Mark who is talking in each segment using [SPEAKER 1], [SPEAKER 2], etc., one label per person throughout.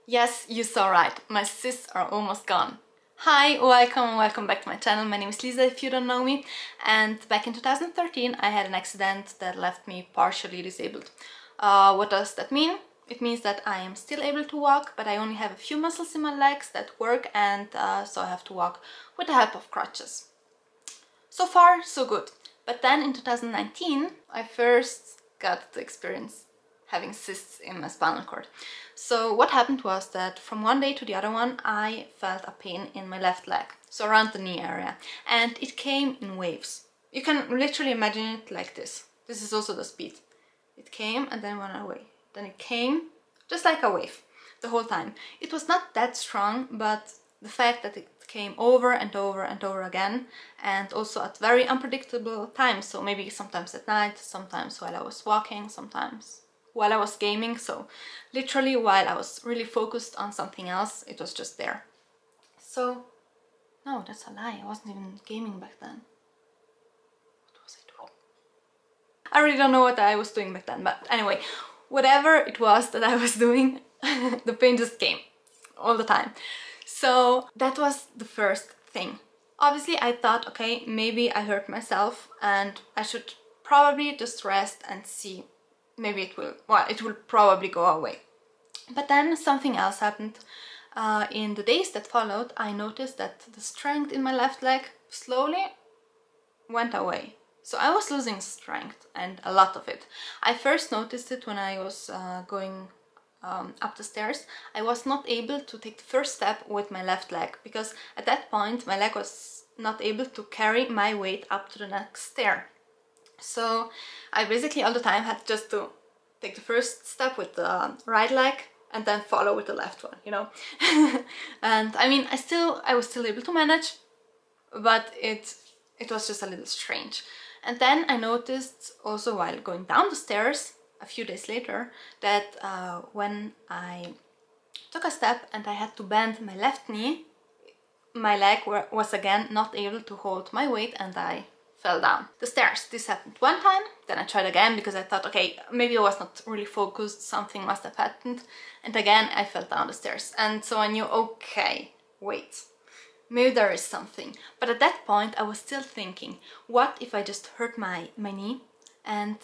[SPEAKER 1] Yes, you saw right, my cysts are almost gone. Hi, welcome back to my channel. My name is Lisa if you don't know me, and back in 2013 I had an accident that left me partially disabled. What does that mean? It means that I am still able to walk, but I only have a few muscles in my legs that work, and so I have to walk with the help of crutches. So far, so good. But then in 2019 I first got to experience having cysts in my spinal cord. So what happened was that from one day to the other one I felt a pain in my left leg, so around the knee area, and it came in waves. You can literally imagine it like this. This is also the speed. It came and then went away. Then it came just like a wave the whole time. It was not that strong, but the fact that it came over and over and over again, and also at very unpredictable times, so maybe sometimes at night, sometimes while I was walking, sometimes while I was gaming, so literally while I was really focused on something else, it was just there. So, no, that's a lie, I wasn't even gaming back then. What was I doing? I really don't know what I was doing back then, but anyway, whatever it was that I was doing, the pain just came all the time. So that was the first thing. Obviously I thought, okay, maybe I hurt myself and I should probably just rest and see. Maybe it will probably go away. But then something else happened. In the days that followed, I noticed that the strength in my left leg slowly went away. So I was losing strength, and a lot of it. I first noticed it when I was going up the stairs. I was not able to take the first step with my left leg, because at that point my leg was not able to carry my weight up to the next stair. So I basically all the time had just to take the first step with the right leg and then follow with the left one, you know. And I mean, I was still able to manage, but it was just a little strange. And then I noticed also while going down the stairs a few days later that when I took a step and I had to bend my left knee, my leg was again not able to hold my weight and I fell down the stairs. This happened one time, then I tried again because I thought, okay, maybe I was not really focused, something must have happened, and again I fell down the stairs. And so I knew, okay, wait, maybe there is something. But at that point I was still thinking, what if I just hurt my knee, and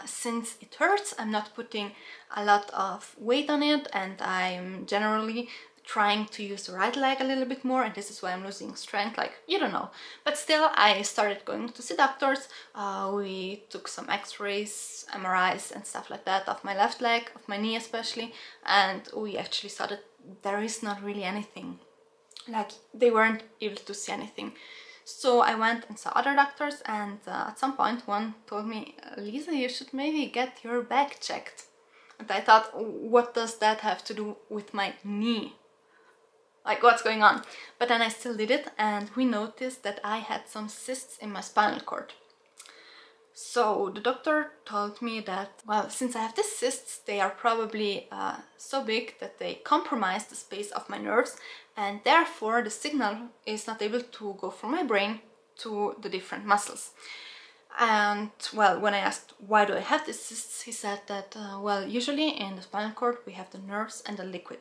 [SPEAKER 1] since it hurts I'm not putting a lot of weight on it, and I'm generally trying to use the right leg a little bit more, and this is why I'm losing strength, like, you don't know. But still I started going to see doctors. We took some x-rays, MRIs and stuff like that of my left leg, of my knee especially, and we actually saw that there is not really anything. Like, they weren't able to see anything. So I went and saw other doctors, and at some point one told me, Lisa, you should maybe get your back checked. And I thought, what does that have to do with my knee? Like, what's going on? But then I still did it, and we noticed that I had some cysts in my spinal cord. So the doctor told me that, well, since I have these cysts, they are probably so big that they compromise the space of my nerves, and therefore the signal is not able to go from my brain to the different muscles. And well, when I asked why do I have these cysts, he said that well, usually in the spinal cord we have the nerves and the liquid.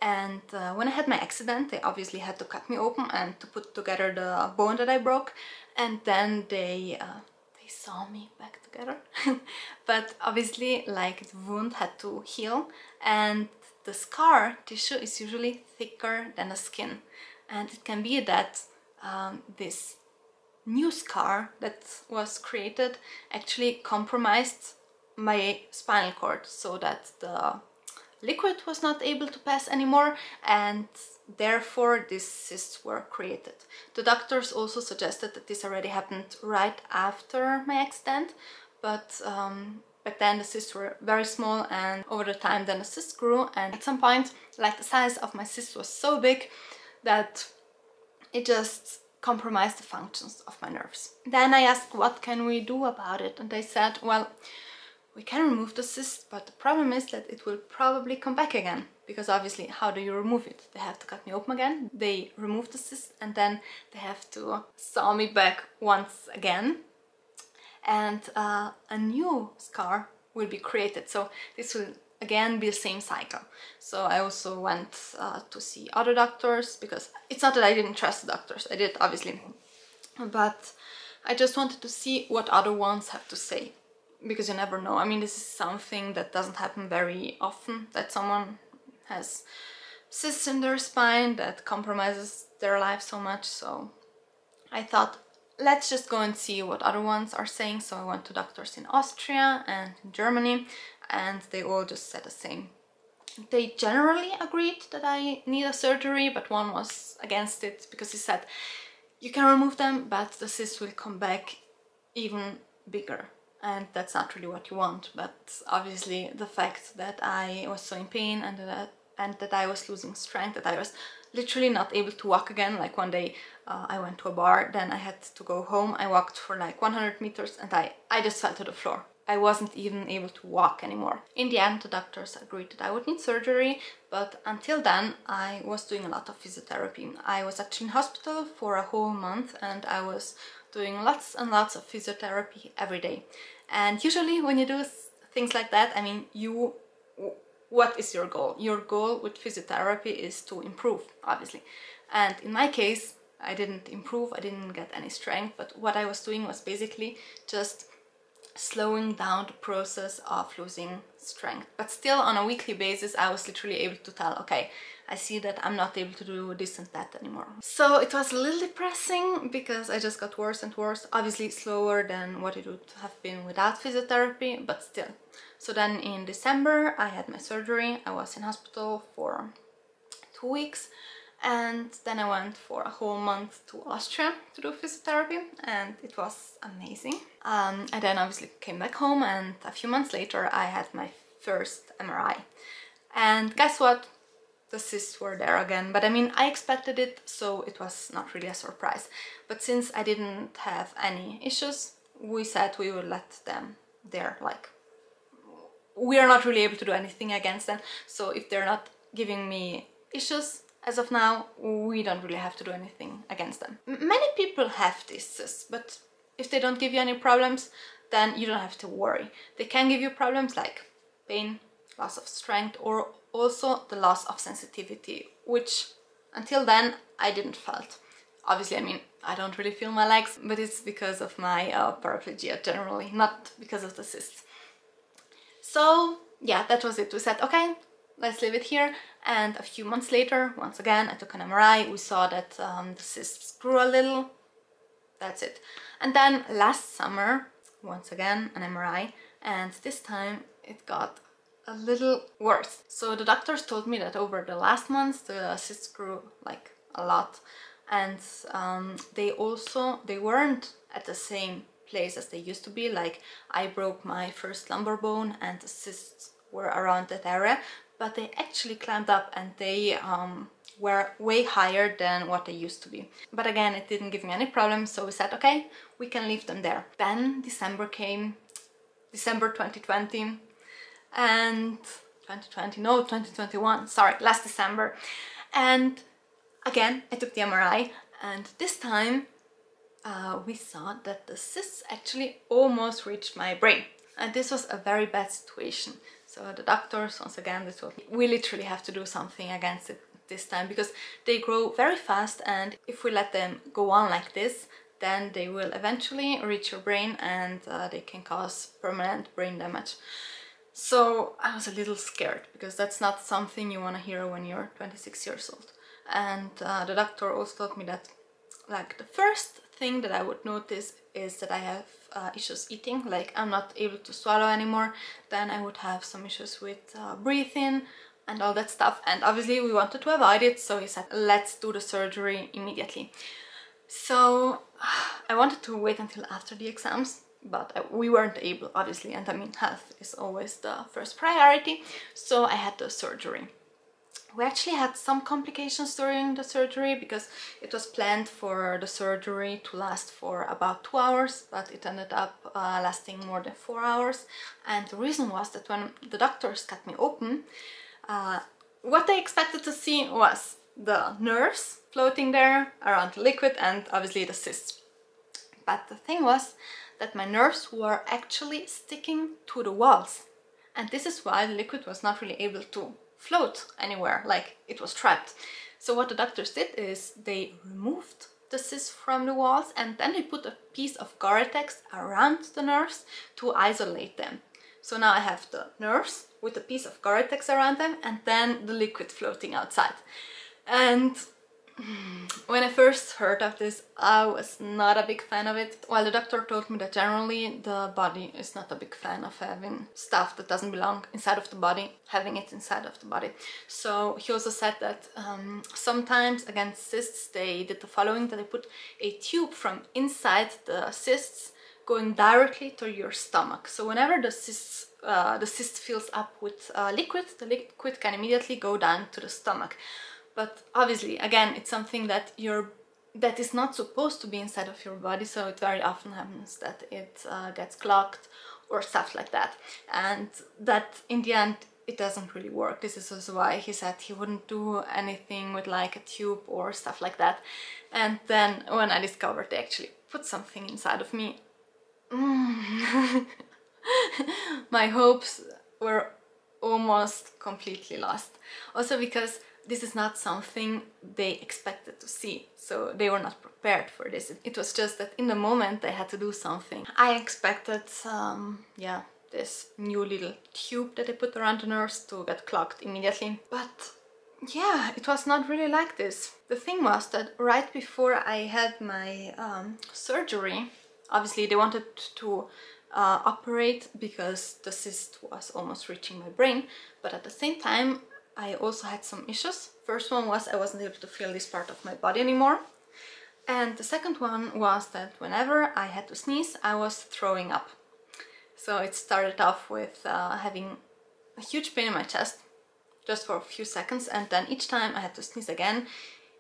[SPEAKER 1] And when I had my accident, they obviously had to cut me open and to put together the bone that I broke, and then they saw me back together. But obviously, like, the wound had to heal, and the scar tissue is usually thicker than the skin, and it can be that this new scar that was created actually compromised my spinal cord, so that the liquid was not able to pass anymore, and therefore these cysts were created. The doctors also suggested that this already happened right after my accident, but back then the cysts were very small, and over the time then the cysts grew, and at some point, like, the size of my cyst was so big that it just compromised the functions of my nerves. Then I asked, what can we do about it? And they said, well, we can remove the cyst, but the problem is that it will probably come back again, because obviously, how do you remove it? They have to cut me open again, they remove the cyst, and then they have to saw me back once again, and a new scar will be created. So this will again be the same cycle. So I also went to see other doctors, because it's not that I didn't trust the doctors, I did obviously, but I just wanted to see what other ones have to say, because you never know. I mean, this is something that doesn't happen very often, that someone has cysts in their spine that compromises their life so much. So I thought, let's just go and see what other ones are saying. So I went to doctors in Austria and in Germany, and they all just said the same. They generally agreed that I need a surgery, but one was against it, because he said, you can remove them, but the cyst will come back even bigger. And that's not really what you want. But obviously the fact that I was so in pain and that I was losing strength, that I was literally not able to walk again. Like one day I went to a bar, then I had to go home. I walked for like 100 meters and I just fell to the floor. I wasn't even able to walk anymore. In the end, the doctors agreed that I would need surgery, but until then I was doing a lot of physiotherapy. I was actually in hospital for a whole month, and I was doing lots and lots of physiotherapy every day. And usually when you do things like that, I mean, what is your goal? Your goal with physiotherapy is to improve, obviously. And in my case, I didn't improve, I didn't get any strength, but what I was doing was basically just slowing down the process of losing strength. But still, on a weekly basis, I was literally able to tell, okay, I see that I'm not able to do this and that anymore. So it was a little depressing, because I just got worse and worse, obviously slower than what it would have been without physiotherapy, but still. So then in December I had my surgery. I was in hospital for 2 weeks, and then I went for a whole month to Austria to do physiotherapy, and it was amazing. I then obviously came back home, and a few months later I had my first MRI. And guess what? The cysts were there again, but I mean, I expected it, so it was not really a surprise. But since I didn't have any issues, we said we would let them there. Like, we are not really able to do anything against them, so if they're not giving me issues as of now, we don't really have to do anything against them. Many people have these cysts, but if they don't give you any problems, then you don't have to worry. They can give you problems like pain, loss of strength, or also the loss of sensitivity, which until then I didn't felt. Obviously, I mean, I don't really feel my legs, but it's because of my paraplegia generally, not because of the cysts. So yeah, that was it. We said, okay, let's leave it here. And a few months later, once again, I took an MRI. We saw that the cysts grew a little. That's it. And then last summer, once again, an MRI, and this time it got a little worse. So the doctors told me that over the last months the cysts grew like a lot, and they weren't at the same place as they used to be. Like, I broke my first lumbar bone and the cysts were around that area, but they actually climbed up, and they were way higher than what they used to be. But again, it didn't give me any problems, so we said, okay, we can leave them there. Then December came, December 2020, and 2021, sorry, last December. And again, I took the MRI, and this time we saw that the cysts actually almost reached my brain. And this was a very bad situation. So the doctors, once again, they told me, we literally have to do something against it this time, because they grow very fast, and if we let them go on like this, then they will eventually reach your brain, and they can cause permanent brain damage. So I was a little scared, because that's not something you want to hear when you're 26 years old. And the doctor also told me that, like, the first thing that I would notice is that I have issues eating, like I'm not able to swallow anymore. Then I would have some issues with breathing and all that stuff, and obviously we wanted to avoid it, so he said, let's do the surgery immediately. So I wanted to wait until after the exams, but we weren't able, obviously, and I mean, health is always the first priority, so I had the surgery. We actually had some complications during the surgery, because it was planned for the surgery to last for about 2 hours, but it ended up lasting more than 4 hours. And the reason was that when the doctors cut me open, what they expected to see was the nerves floating there around the liquid, and obviously the cysts. But the thing was that my nerves were actually sticking to the walls. and this is why the liquid was not really able to float anywhere, like it was trapped. So what the doctors did is they removed the cysts from the walls, and then they put a piece of Gore-Tex around the nerves to isolate them. So now I have the nerves with a piece of Gore-Tex around them, and then the liquid floating outside. And when I first heard of this, I was not a big fan of it. While the doctor told me that generally the body is not a big fan of having stuff that doesn't belong inside of the body, having it inside of the body. So he also said that sometimes against cysts they did the following, that they put a tube from inside the cysts going directly to your stomach. So whenever the cyst fills up with liquid, the liquid can immediately go down to the stomach. But obviously, again, it's something that is not supposed to be inside of your body, so it very often happens that it gets clogged or stuff like that. And that, in the end, it doesn't really work. This is also why he said he wouldn't do anything with like a tube or stuff like that. And then when I discovered they actually put something inside of me, my hopes were almost completely lost. Also because this is not something they expected to see, so they were not prepared for this. It was just that in the moment they had to do something. I expected yeah, this new little tube that they put around the nerves to get clogged immediately, but yeah, it was not really like this. The thing was that right before I had my surgery, obviously they wanted to operate because the cyst was almost reaching my brain, but at the same time I also had some issues. First one was I wasn't able to feel this part of my body anymore, and the second one was that whenever I had to sneeze I was throwing up. So it started off with having a huge pain in my chest just for a few seconds, and then each time I had to sneeze again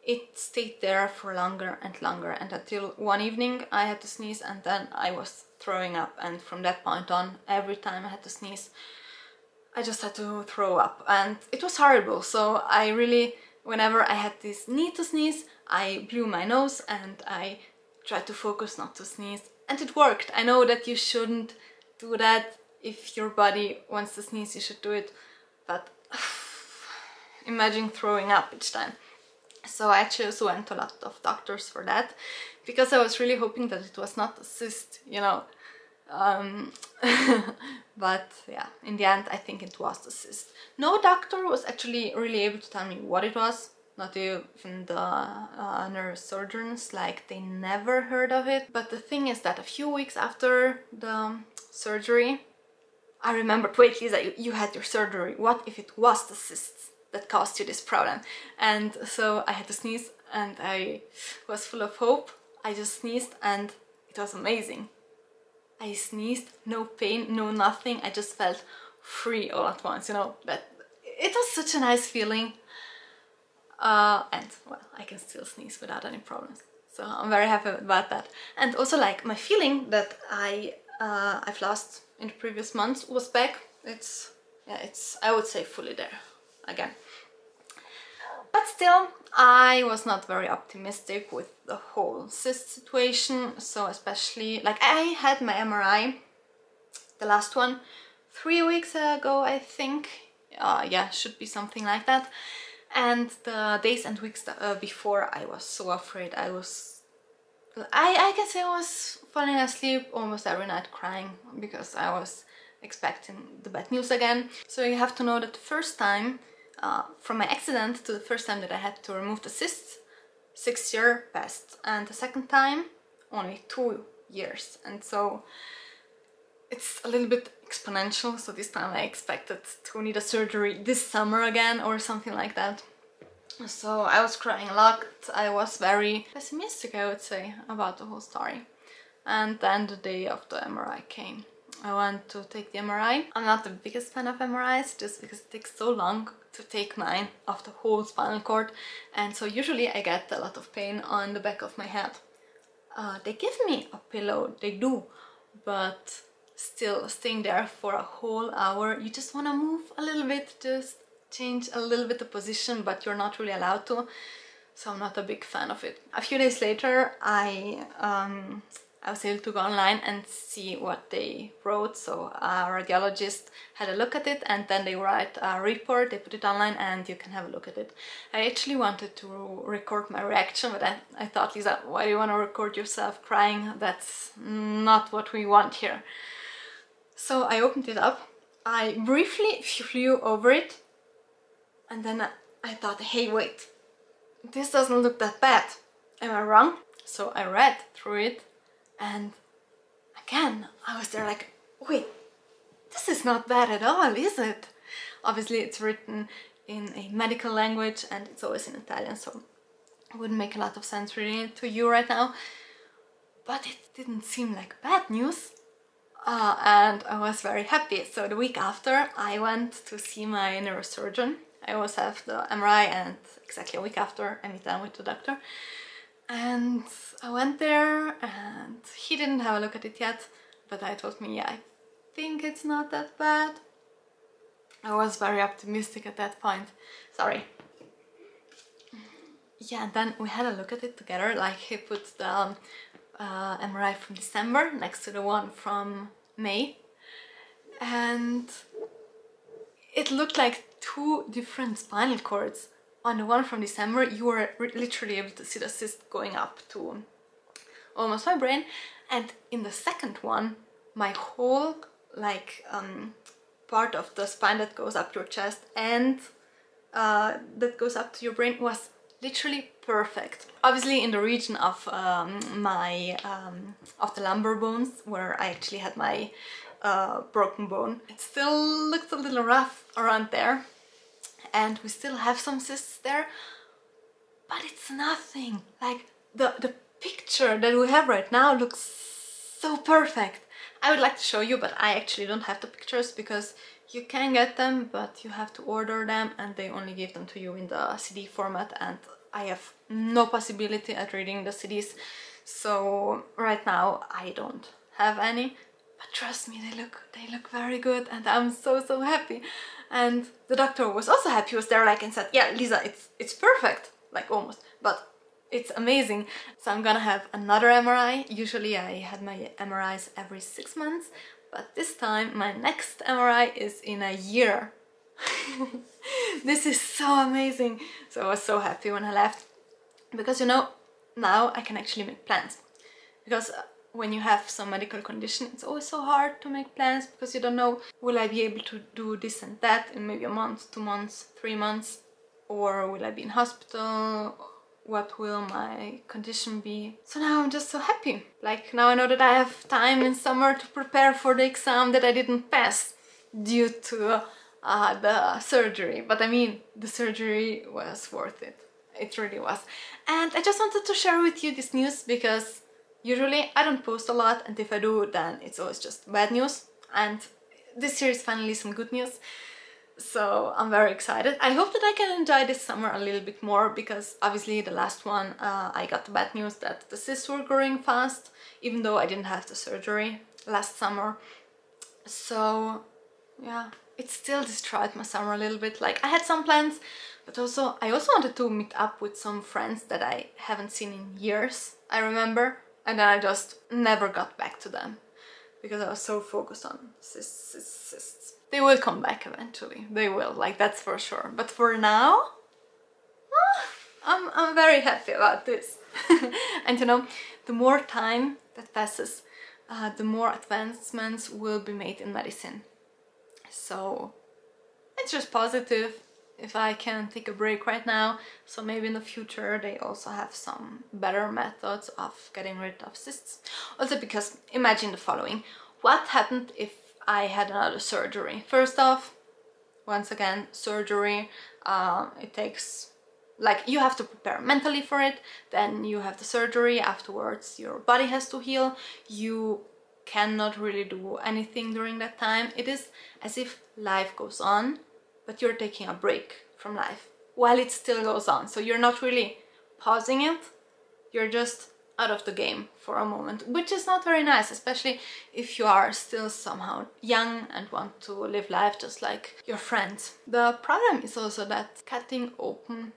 [SPEAKER 1] it stayed there for longer and longer, and until one evening I had to sneeze and then I was throwing up, and from that point on every time I had to sneeze I just had to throw up, and it was horrible. So I really, whenever I had this need to sneeze, I blew my nose and I tried to focus not to sneeze, and it worked. I know that you shouldn't do that. If your body wants to sneeze, you should do it, but imagine throwing up each time. So I actually also went to a lot of doctors for that, because I was really hoping that it was not a cyst, you know. But yeah, in the end I think it was the cyst. No doctor was actually really able to tell me what it was, not even the neurosurgeons, like they never heard of it. But the thing is that a few weeks after the surgery I remembered, wait Lisa, you had your surgery, what if it was the cysts that caused you this problem? And so I had to sneeze and I was full of hope. I just sneezed and it was amazing. I sneezed, no pain, no nothing. I just felt free all at once, you know. That it was such a nice feeling. And well, I can still sneeze without any problems. So I'm very happy about that. And also, like, my feeling that I've lost in the previous months was back. It's I would say fully there again. But still, I was not very optimistic with the whole cyst situation. So especially, like, I had my MRI, the last one, 3 weeks ago, I think. Yeah, should be something like that. And the days and weeks before, I was so afraid. I can say I was falling asleep almost every night crying, because I was expecting the bad news again. So you have to know that the first time, from my accident to the first time that I had to remove the cysts, 6 years passed, and the second time only 2 years. And so it's a little bit exponential. So this time I expected to need a surgery this summer again or something like that. So I was crying a lot. I was very pessimistic, I would say, about the whole story. And then the day of the MRI came. I went to take the MRI. I'm not the biggest fan of MRIs, just because it takes so long to take mine of the whole spinal cord, and so usually I get a lot of pain on the back of my head. They give me a pillow, they do, but still staying there for a whole hour, you just want to move a little bit, just change a little bit the position, but you're not really allowed to. So I'm not a big fan of it. A few days later I I was able to go online and see what they wrote. So a radiologist had a look at it, and then they write a report, they put it online, and you can have a look at it. I actually wanted to record my reaction, but I thought, Lisa, why do you want to record yourself crying? That's not what we want here. So I opened it up, I briefly flew over it, and then I thought, hey, wait, this doesn't look that bad. Am I wrong? So I read through it, and again, I was there like, wait, this is not bad at all, is it? Obviously, it's written in a medical language, and it's always in Italian, so it wouldn't make a lot of sense reading it to you right now. But it didn't seem like bad news. And I was very happy. So the week after, I went to see my neurosurgeon. I always have the MRI, and exactly a week after I meet down with the doctor. And I went there, and he didn't have a look at it yet, but I told me, yeah, I think it's not that bad. I was very optimistic at that point. Sorry. Yeah, and then we had a look at it together. Like, he put the MRI from December next to the one from May, and it looked like two different spinal cords. On the one from December, you were literally able to see the cyst going up to almost my brain, and in the second one, my whole part of the spine that goes up your chest and that goes up to your brain was literally perfect. Obviously, in the region of of the lumbar bones, where I actually had my broken bone, it still looks a little rough around there, and we still have some cysts there, but it's nothing. Like, the picture that we have right now looks so perfect. I would like to show you, but I actually don't have the pictures, because you can get them, but you have to order them, and they only give them to you in the CD format, and I have no possibility at reading the CDs, so right now I don't have any. But trust me, they look very good, and I'm so happy. And the doctor was also happy. He was there and said, yeah, Lisa, it's perfect, like almost, but it's amazing. So I'm gonna have another MRI. Usually I had my MRIs every 6 months, but this time my next MRI is in a year. This is so amazing. So I was so happy when I left, because now I can actually make plans. Because when you have some medical condition, it's always so hard to make plans, because you don't know, will I be able to do this and that in maybe a month, 2 months, 3 months, or will I be in hospital? What will my condition be? So now I'm just so happy. Like, now I know that I have time in summer to prepare for the exam that I didn't pass due to the surgery. But I mean, the surgery was worth it. It really was. And I just wanted to share with you this news, because usually I don't post a lot, and if I do, then it's always just bad news. And this year is finally some good news. So I'm very excited. I hope that I can enjoy this summer a little bit more, because obviously the last one I got the bad news that the cysts were growing fast, even though I didn't have the surgery last summer. So yeah, it still destroyed my summer a little bit. Like, I had some plans, but I also wanted to meet up with some friends that I haven't seen in years, I remember, and then I just never got back to them, because I was so focused on cysts. They will come back eventually, they will, like, that's for sure. But for now, I'm very happy about this. And you know, the more time that passes, the more advancements will be made in medicine. So it's just positive if I can take a break right now. So maybe in the future they also have some better methods of getting rid of cysts. Also, because imagine the following: what happened if I had another surgery? First off, once again, surgery, it takes, like, you have to prepare mentally for it, then you have the surgery, afterwards your body has to heal, you cannot really do anything during that time. It is as if life goes on, but you're taking a break from life while it still goes on. So you're not really pausing it, you're just out of the game for a moment, which is not very nice, especially if you are still somehow young and want to live life just like your friends. The problem is also that cutting open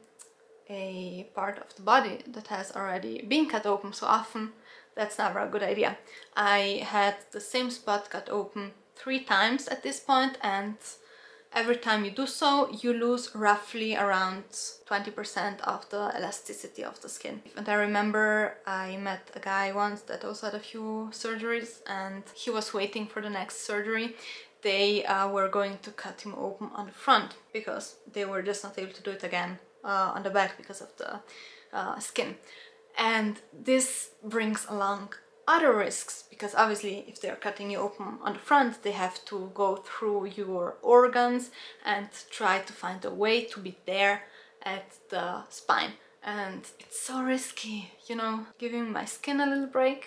[SPEAKER 1] a part of the body that has already been cut open so often that's never a good idea. I had the same spot cut open 3 times at this point, and every time you do so, you lose roughly around 20% of the elasticity of the skin. And I remember I met a guy once that also had a few surgeries, and he was waiting for the next surgery. They were going to cut him open on the front because they were just not able to do it again on the back because of the skin. And this brings along other risks, because obviously if they're cutting you open on the front, they have to go through your organs and try to find a way to be there at the spine. And it's so risky, you know. Giving my skin a little break,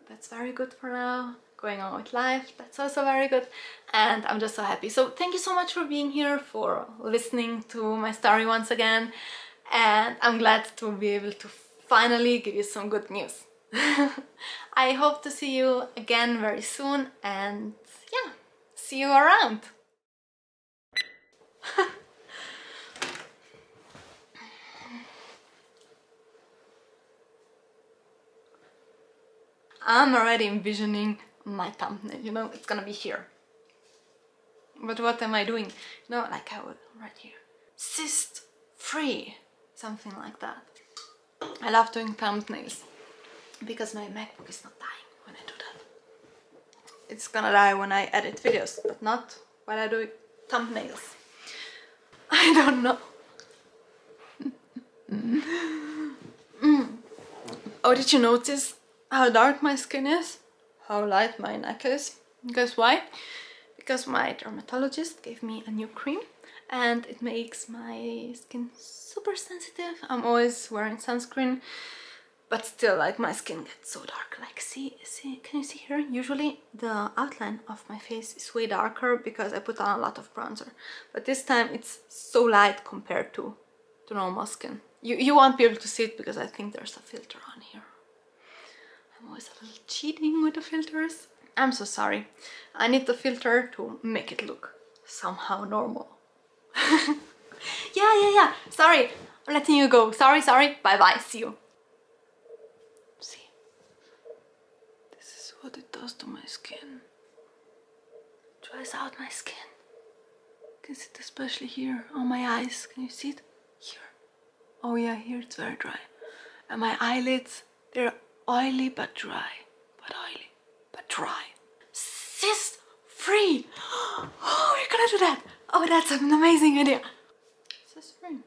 [SPEAKER 1] that's very good for now. Going on with life, that's also very good, and I'm just so happy. So thank you so much for being here, for listening to my story once again, and I'm glad to be able to finally give you some good news. I hope to see you again very soon, and yeah, see you around. I'm already envisioning my thumbnail, you know, it's gonna be here. But what am I doing? You know, like I would right here. Cyst free, something like that. I love doing thumbnails because my MacBook is not dying when I do that. It's gonna die when I edit videos, but not when I do thumbnails. I don't know. Oh, did you notice how dark my skin is? How light my neck is? Guess why? Because my dermatologist gave me a new cream and it makes my skin super sensitive. I'm always wearing sunscreen, but still, like, my skin gets so dark. Like, see, can you see here? Usually the outline of my face is way darker because I put on a lot of bronzer, but this time it's so light compared to normal skin. You won't be able to see it because I think there's a filter on here. I'm always a little cheating with the filters. I'm so sorry. I need the filter to make it look somehow normal. Yeah. Sorry, I'm letting you go. Sorry. Bye. See you. See? This is what it does to my skin. Dries out my skin. You can see it especially here on my eyes. Can you see it? Here. Oh yeah, here it's very dry. And my eyelids, they're oily but dry. Oily but dry. Cyst free! Oh, we're gonna do that! Oh, that's an amazing idea! Cyst free.